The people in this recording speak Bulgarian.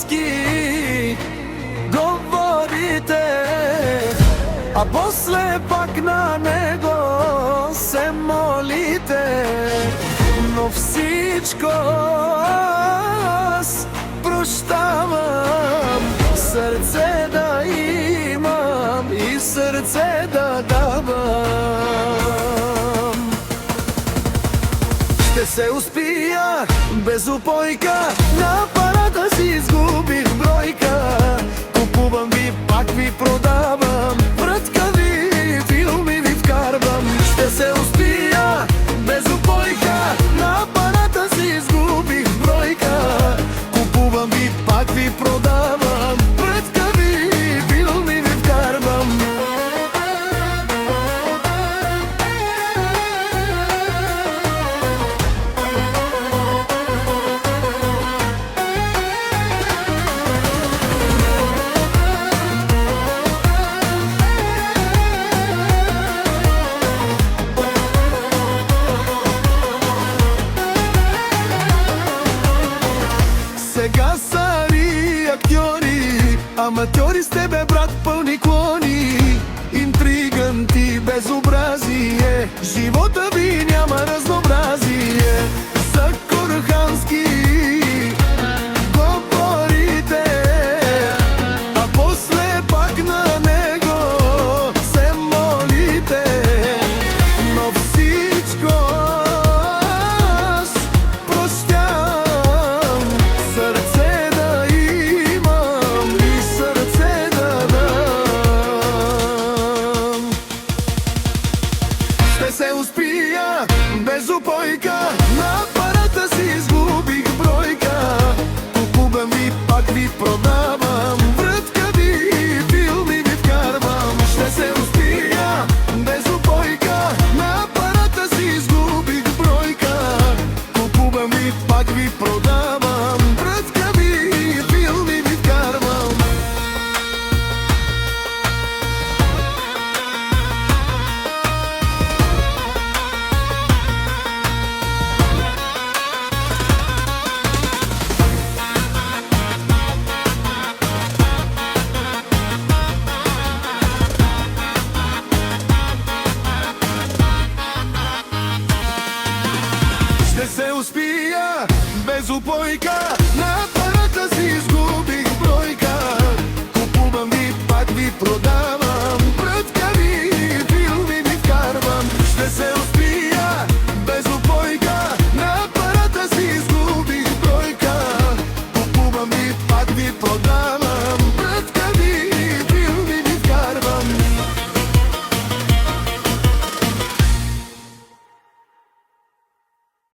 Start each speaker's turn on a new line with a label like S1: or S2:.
S1: Корлянски говорите, а после пак на него се молите. Но всичко аз прощавам, сърце да имам и сърце да давам. Ще се успия без упойка, на парата си изгубих бройка. Купувам ви, пак ви продавам, врътка ви, филми ви вкарвам. Ще се успия без упойка, на парата си изгубих бройка. Купувам ви, пак ви продавам, врътка ви, филми ви вкарвам. Сега са ли актьори, аматьори с тебе, брат, пълни клони. Интриганти, безобразие, живота ви няма разнообразие. За Корхански говорите, а после пак на него се молите. Но всичко аз прощавам, сърце да имам и сърце да дам. Ще се успия без упойка, на парата си изгубих бройка. Купувам ви, пак ви продавам, врътка ви, филми ви вкарвам. Ще се успия без упойка, на парата си изгубих бройка. Купувам ви, пак ви продавам, врътка ви, филми ви вкарвам. Ще се успия без упойка, на парата си изгубих бройка. Купувам ви, пак ви продавам.